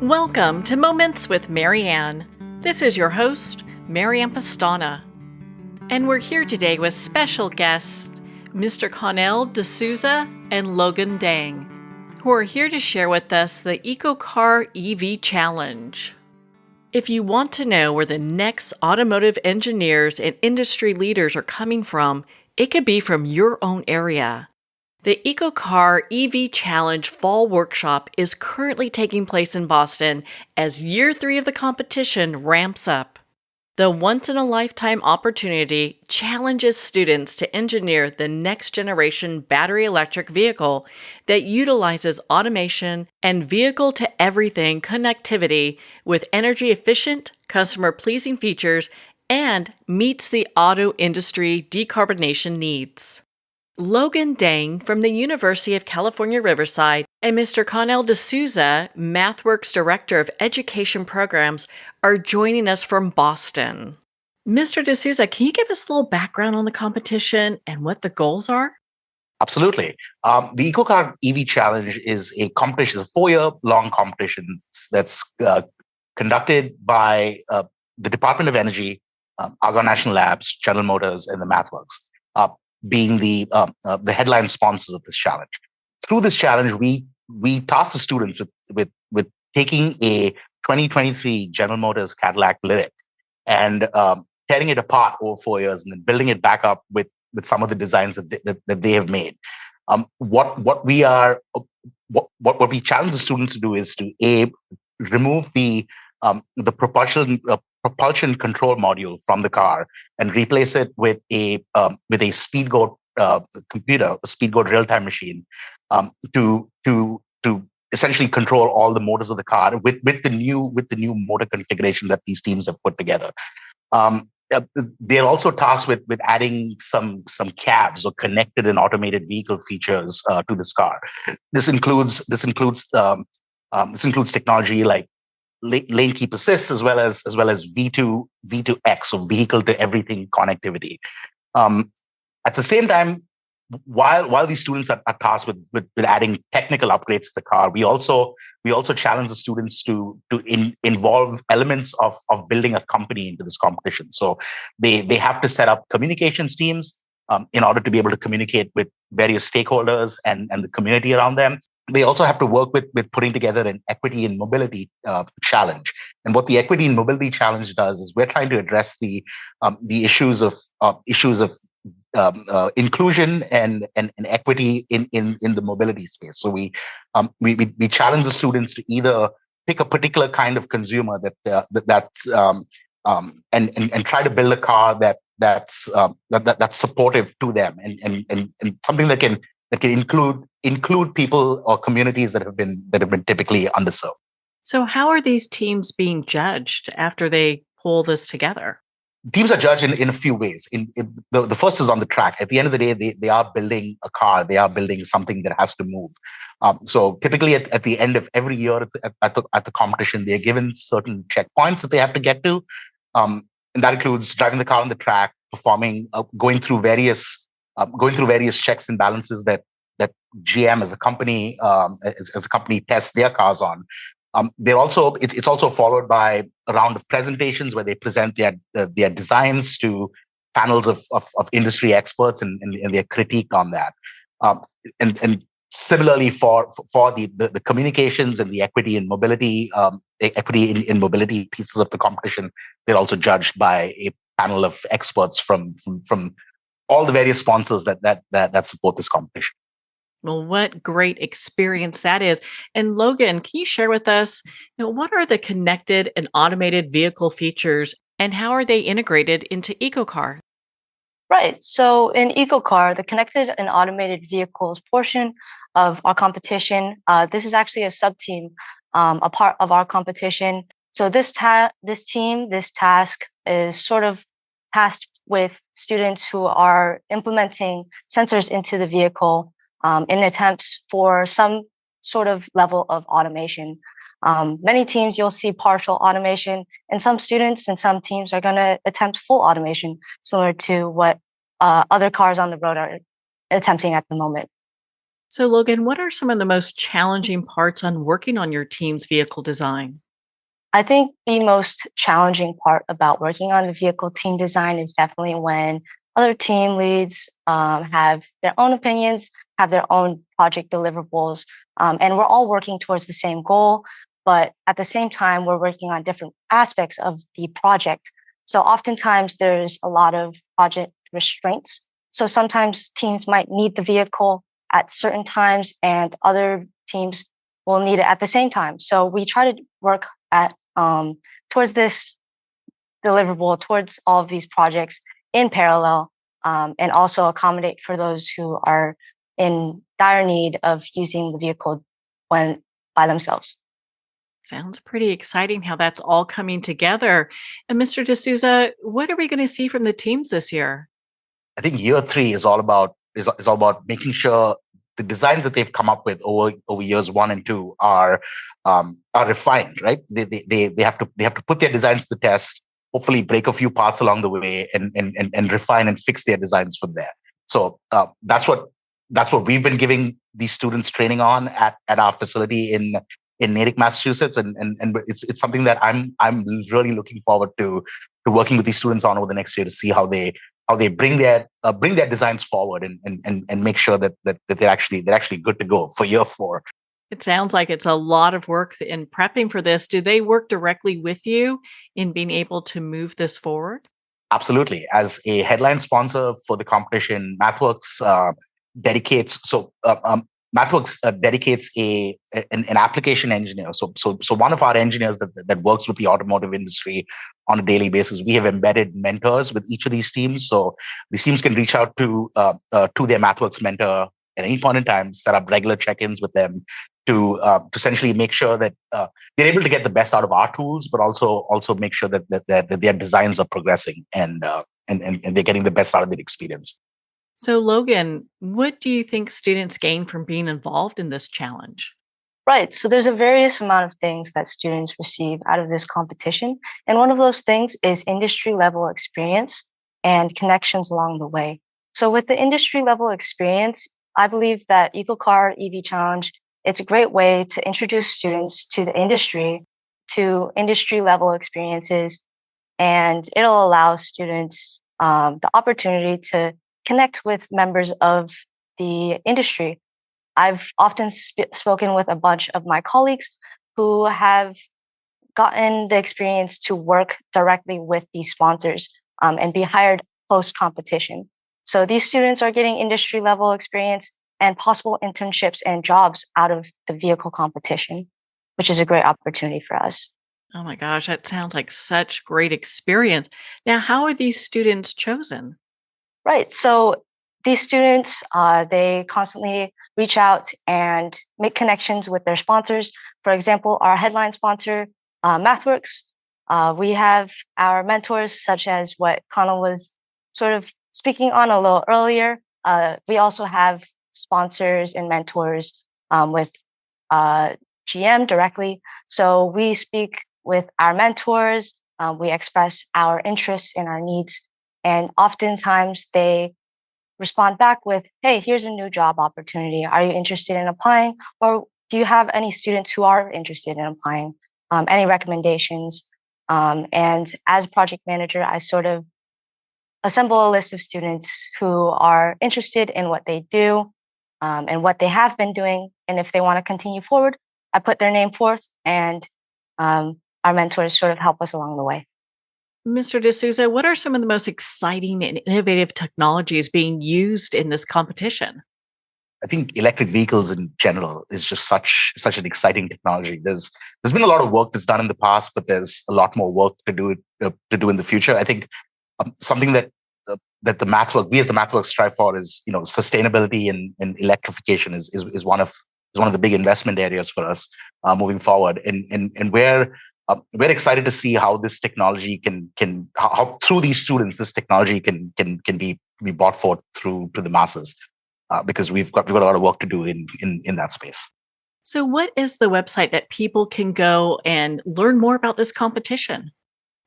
Welcome to Moments with Marianne. This is your host, Marianne Pastana. And we're here today with special guests, Mr. Connell D'Souza and Logan Dang, who are here to share with us the EcoCAR EV Challenge. If you want to know where the next automotive engineers and industry leaders are coming from, it could be from your own area. The EcoCAR EV Challenge Fall Workshop is currently taking place in Boston as Year 3 of the competition ramps up. The once-in-a-lifetime opportunity challenges students to engineer the next-generation battery electric vehicle that utilizes automation and vehicle-to-everything connectivity with energy-efficient, customer-pleasing features and meets the auto industry decarbonation needs. Logan Dang from the University of California Riverside and Mr. Connell D'Souza, MathWorks Director of Education Programs, are joining us from Boston. Mr. D'Souza, can you give us a little background on the competition and what the goals are? Absolutely. The EcoCAR EV Challenge is a competition, it's a 4-year-long competition that's conducted by the Department of Energy, Argonne National Labs, General Motors, and the MathWorks, being the headline sponsors of this challenge. Through this challenge, we task the students with taking a 2023 General Motors Cadillac Lyriq and tearing it apart over 4 years and then building it back up with some of the designs that they have made. What we challenge the students to do is to remove the propulsion control module from the car and replace it with a SpeedGo computer, a SpeedGo real-time machine, to essentially control all the motors of the car with the new motor configuration that these teams have put together. They're also tasked with adding some cabs or connected and automated vehicle features to this car. This includes technology like lane keep assist as well as V2X, or vehicle to everything connectivity. At the same time, while these students are tasked with adding technical upgrades to the car, we also challenge the students to involve elements of building a company into this competition. So they have to set up communications teams in order to be able to communicate with various stakeholders and the community around them. They also have to work with putting together an equity and mobility challenge. And what the equity and mobility challenge does is we're trying to address the issues of inclusion and equity in the mobility space. So we challenge the students to either pick a particular kind of consumer and try to build a car that's supportive to them and something that can include people or communities that have been typically underserved. So how are these teams being judged after they pull this together? Teams are judged in a few ways. The first is on the track. At the end of the day, they are building a car. They are building something that has to move. So typically at the end of every year at the competition, they're given certain checkpoints that they have to get to. And that includes driving the car on the track, performing, going through various checks and balances that GM as a company tests their cars on. It's also followed by a round of presentations where they present their designs to panels of industry experts and their critique on that. And similarly for the communications and the equity and mobility in mobility pieces of the competition, they're also judged by a panel of experts from all the various sponsors that support this competition. Well, what great experience that is. And Logan, can you share with us, what are the connected and automated vehicle features and how are they integrated into EcoCAR? Right. So in EcoCAR, the connected and automated vehicles portion of our competition, this is actually a sub-team, a part of our competition. So this task is sort of tasked with students who are implementing sensors into the vehicle in attempts for some sort of level of automation. Many teams, you'll see partial automation, and some students and some teams are going to attempt full automation, similar to what other cars on the road are attempting at the moment. So, Logan, what are some of the most challenging parts on working on your team's vehicle design? I think the most challenging part about working on the vehicle team design is definitely when other team leads have their own opinions, have their own project deliverables, and we're all working towards the same goal. But at the same time, we're working on different aspects of the project. So oftentimes there's a lot of project restraints. So sometimes teams might need the vehicle at certain times, and other teams will need it at the same time. So we try to work at towards this deliverable, towards all of these projects in parallel, and also accommodate for those who are in dire need of using the vehicle when by themselves. Sounds pretty exciting how that's all coming together. And Mr. D'Souza, what are we going to see from the teams this year? I think year three is all about making sure the designs that they've come up with over years one and two are refined, right? They have to put their designs to the test, hopefully break a few parts along the way, and refine and fix their designs from there. So that's what we've been giving these students training on at our facility in Natick, Massachusetts, and it's something that I'm really looking forward to working with these students on over the next year to see how they bring their designs forward and make sure that they're actually good to go for year four. It sounds like it's a lot of work in prepping for this. Do they work directly with you in being able to move this forward? Absolutely. As a headline sponsor for the competition, dedicates so MathWorks dedicates an application engineer. So one of our engineers that works with the automotive industry on a daily basis. We have embedded mentors with each of these teams, so these teams can reach out to their MathWorks mentor at any point in time, set up regular check-ins with them to essentially make sure that they're able to get the best out of our tools, but also make sure that their designs are progressing and they're getting the best out of the experience. So, Logan, what do you think students gain from being involved in this challenge? Right. So there's a various amount of things that students receive out of this competition. And one of those things is industry level experience and connections along the way. So with the industry level experience, I believe that EcoCAR EV Challenge, it's a great way to introduce students to the industry, to industry level experiences, and it'll allow students the opportunity to connect with members of the industry. I've often spoken with a bunch of my colleagues who have gotten the experience to work directly with these sponsors and be hired post competition. So these students are getting industry level experience and possible internships and jobs out of the vehicle competition, which is a great opportunity for us. Oh my gosh, that sounds like such great experience. Now, how are these students chosen? Right. So these students, they constantly reach out and make connections with their sponsors. For example, our headline sponsor, MathWorks. We have our mentors, such as what Connell was sort of speaking on a little earlier. We also have sponsors and mentors with GM directly. So we speak with our mentors. We express our interests and our needs. And oftentimes they respond back with, hey, here's a new job opportunity. Are you interested in applying? Or do you have any students who are interested in applying? Any recommendations? And as project manager, I sort of assemble a list of students who are interested in what they do and what they have been doing. And if they want to continue forward, I put their name forth and our mentors sort of help us along the way. Mr. D'Souza, what are some of the most exciting and innovative technologies being used in this competition? I think electric vehicles in general is just such an exciting technology. There's been a lot of work that's done in the past, but there's a lot more work to do in the future. I think something that we as the MathWorks strive for is sustainability and electrification is one of the big investment areas for us moving forward, and we're excited to see how this technology how through these students this technology can be brought forth through to the masses. Because we've got a lot of work to do in that space. So, what is the website that people can go and learn more about this competition?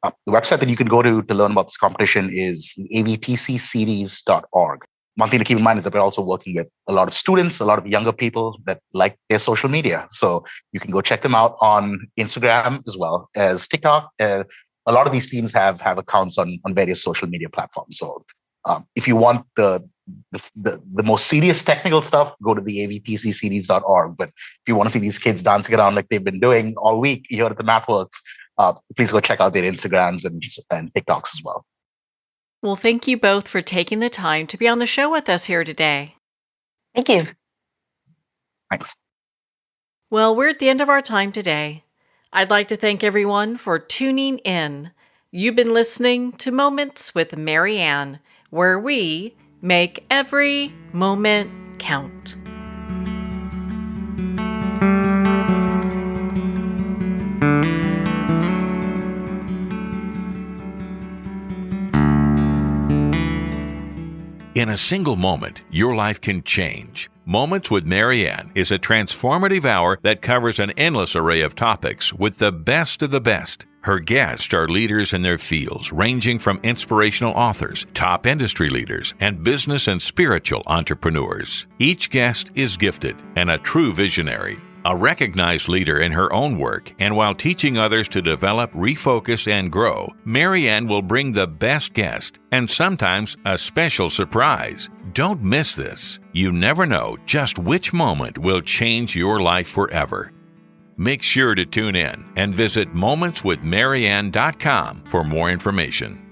The website that you can go to learn about this competition is avtcseries.org. one thing to keep in mind is that we're also working with a lot of students, a lot of younger people that like their social media. So you can go check them out on Instagram as well as TikTok. A lot of these teams have accounts on various social media platforms. So if you want the most serious technical stuff, go to the avtcseries.org. But if you want to see these kids dancing around like they've been doing all week here at the MathWorks, please go check out their Instagrams and TikToks as well. Well, thank you both for taking the time to be on the show with us here today. Thank you. Thanks. Well, we're at the end of our time today. I'd like to thank everyone for tuning in. You've been listening to Moments with Marianne, where we make every moment count. In a single moment, your life can change. Moments with Marianne is a transformative hour that covers an endless array of topics with the best of the best. Her guests are leaders in their fields, ranging from inspirational authors, top industry leaders, and business and spiritual entrepreneurs. Each guest is gifted and a true visionary, a recognized leader in her own work, and while teaching others to develop, refocus, and grow, Marianne will bring the best guest and sometimes a special surprise. Don't miss this. You never know just which moment will change your life forever. Make sure to tune in and visit momentswithmarianne.com for more information.